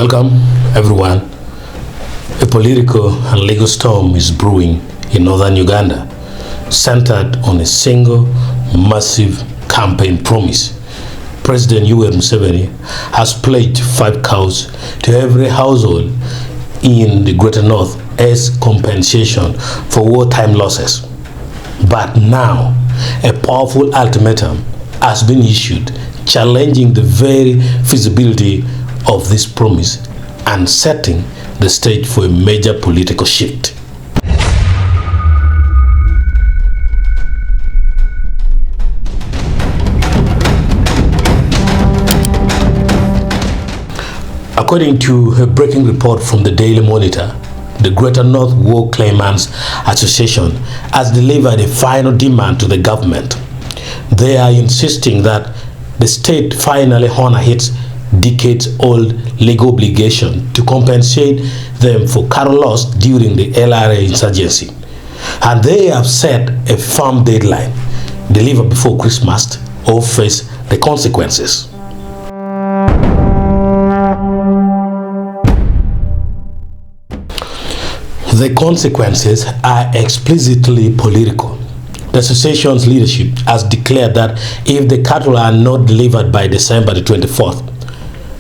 Welcome, everyone. A political and legal storm is brewing in northern Uganda, centered on a single massive campaign promise. President Museveni has pledged 5 cows to every household in the Greater North as compensation for wartime losses. But now, a powerful ultimatum has been issued challenging the very feasibility of this promise and setting the stage for a major political shift. According to a breaking report from the Daily Monitor, the Greater North War Claimants Association has delivered a final demand to the government. They are insisting that the state finally honor its decades-old legal obligation to compensate them for cattle lost during the LRA insurgency. And they have set a firm deadline, deliver before Christmas or face the consequences. The consequences are explicitly political. The association's leadership has declared that if the cattle are not delivered by December the 24th,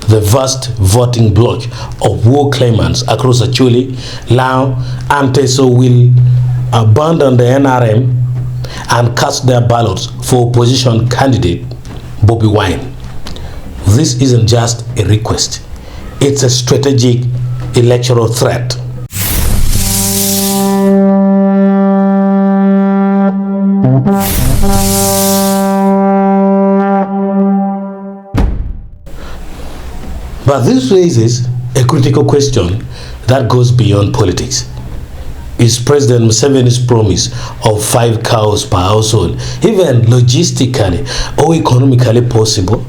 the vast voting bloc of war claimants across Acholi, Lao, and Teso will abandon the NRM and cast their ballots for opposition candidate Bobby Wine. This isn't just a request, it's a strategic electoral threat. But this raises a critical question that goes beyond politics. Is President Museveni's promise of 5 cows per household even logistically or economically possible?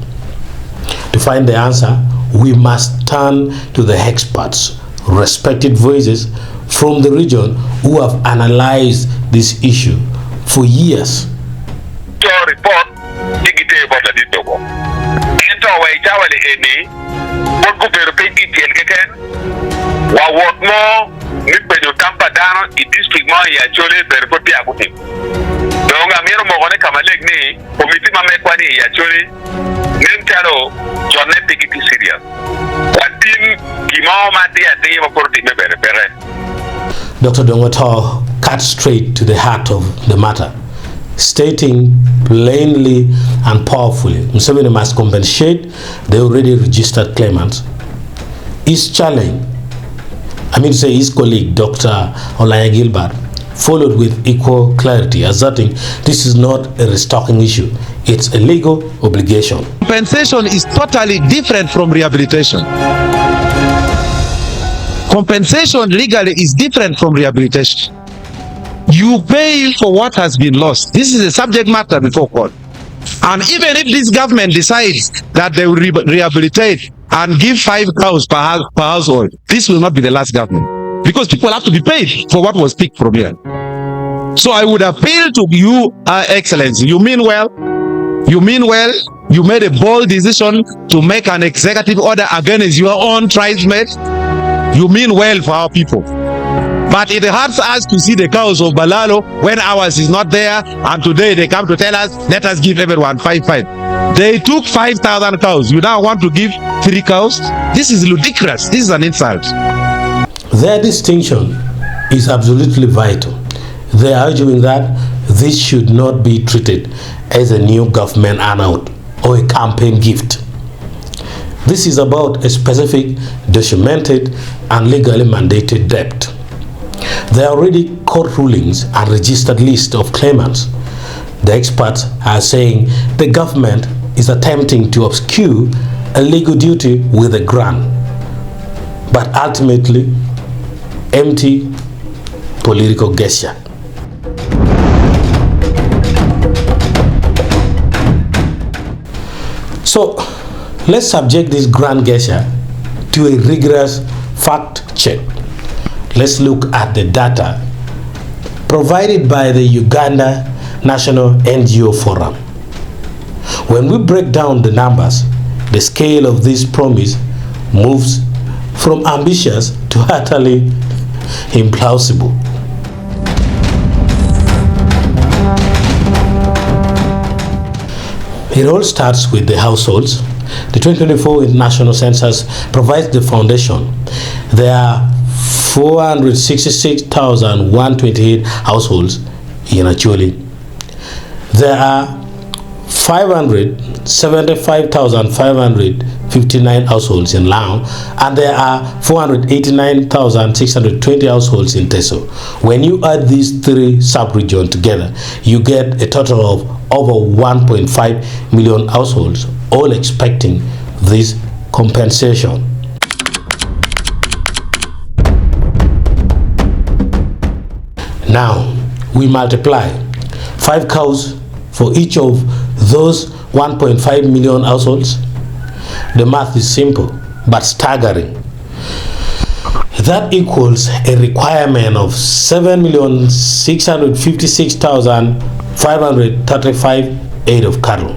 To find the answer, we must turn to the experts, respected voices from the region who have analyzed this issue for years. Dr. Odonga cut straight to the heart of the matter, stating plainly and powerfully Museveni must compensate the already registered claimants. His challenge, his colleague Dr. Olanya Gilbert, followed with equal clarity, asserting this is not a restocking issue, it's a legal obligation. Compensation is totally different from rehabilitation. Compensation legally is different from rehabilitation. You pay for what has been lost. This is a subject matter before court. And even if this government decides that they will rehabilitate and give 5 cows per household, this will not be the last government, because people have to be paid for what was picked from here. So I would appeal to you, Excellency. You mean well. You made a bold decision to make an executive order against your own tribesmen. You mean well for our people. But it hurts us to see the cows of Balalo when ours is not there, and today they come to tell us, let us give everyone 5. They took 5,000 cows. You now want to give 3 cows? This is ludicrous. This is an insult. Their distinction is absolutely vital. They are arguing that this should not be treated as a new government handout or a campaign gift. This is about a specific, documented, and legally mandated debt. There are already court rulings and registered list of claimants. The experts are saying the government is attempting to obscure a legal duty with a grant, but ultimately empty political gesture. So let's subject this grand gesture to a rigorous fact check. Let's look at the data provided by the Uganda National NGO Forum. When we break down the numbers, the scale of this promise moves from ambitious to utterly implausible. It all starts with the households. The 2024 National Census provides the foundation. There are 466,128 households in Acholi. There are 575,559 households in Lao, and there are 489,620 households in Teso. When you add these three sub-regions together, you get a total of over 1.5 million households, all expecting this compensation. Now, we multiply 5 cows for each of those 1.5 million households. The math is simple but staggering. That equals a requirement of 7,656,535 head of cattle.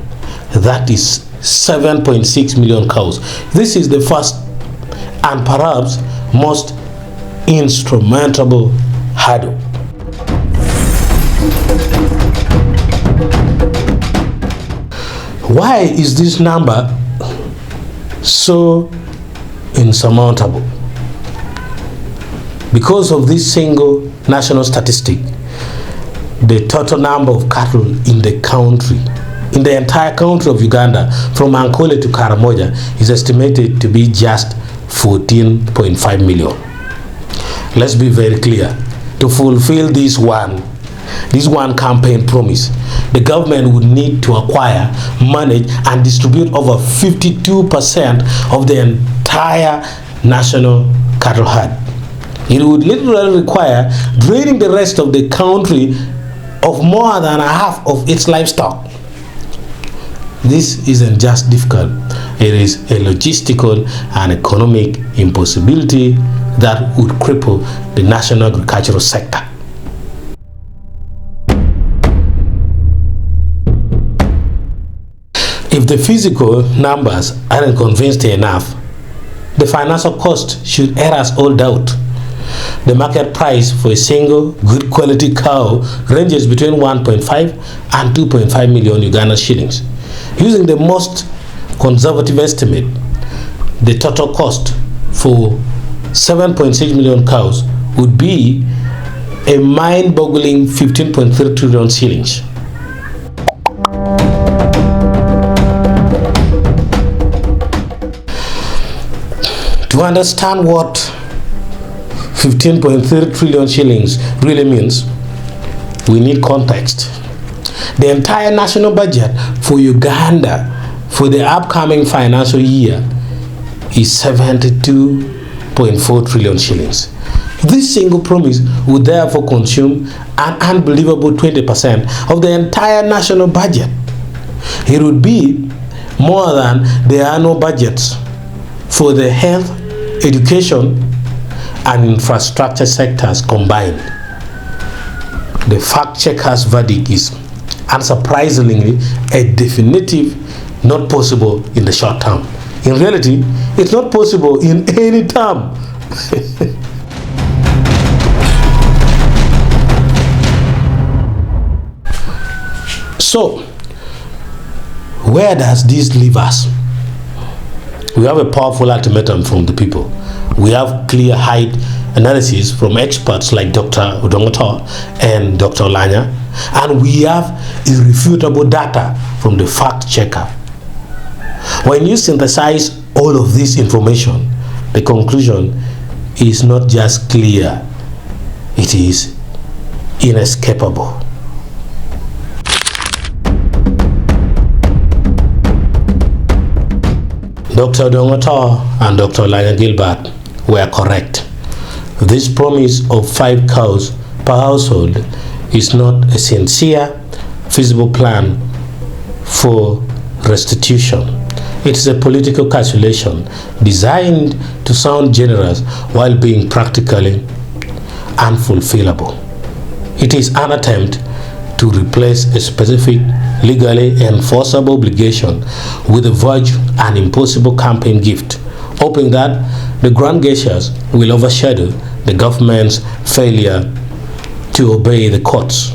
That is 7.6 million cows. This is the first and perhaps most insurmountable hurdle. Why is this number so insurmountable? Because of this single national statistic, the total number of cattle in the country, in the entire country of Uganda, from Banyankole to Karamoja, is estimated to be just 14.5 million. Let's be very clear. To fulfill this one campaign promise, the government would need to acquire, manage, and distribute over 52% of the entire national cattle herd. It would literally require draining the rest of the country of more than half of its livestock. This isn't just difficult, it is a logistical and economic impossibility that would cripple the national agricultural sector. If the physical numbers aren't convincing enough, the financial cost should air us all doubt. The market price for a single good quality cow ranges between 1.5 and 2.5 million Ugandan shillings. Using the most conservative estimate, the total cost for 7.6 million cows would be a mind-boggling 15.3 trillion shillings. To understand what 15.3 trillion shillings really means, we need context. The entire national budget for Uganda for the upcoming financial year is 72.4 trillion shillings. This single promise would therefore consume an unbelievable 20% of the entire national budget. It would be more than the annual budgets for the health, education, and infrastructure sectors combined. The fact checker's verdict is, unsurprisingly, a definitive not possible in the short term. In reality, it's not possible in any term. So, where does this leave us? We have a powerful ultimatum from the people. We have clear-eyed analysis from experts like Dr. Odonga and Dr. Olanya, and we have irrefutable data from the fact checker. When you synthesize all of this information, the conclusion is not just clear, it is inescapable. Dr. Odonga and Dr. Gilbert were correct. This promise of 5 cows per household is not a sincere, feasible plan for restitution. It is a political calculation designed to sound generous while being practically unfulfillable. It is an attempt to replace a specific legally enforceable obligation with a vague and impossible campaign gift, hoping that the grand gestures will overshadow the government's failure to obey the courts.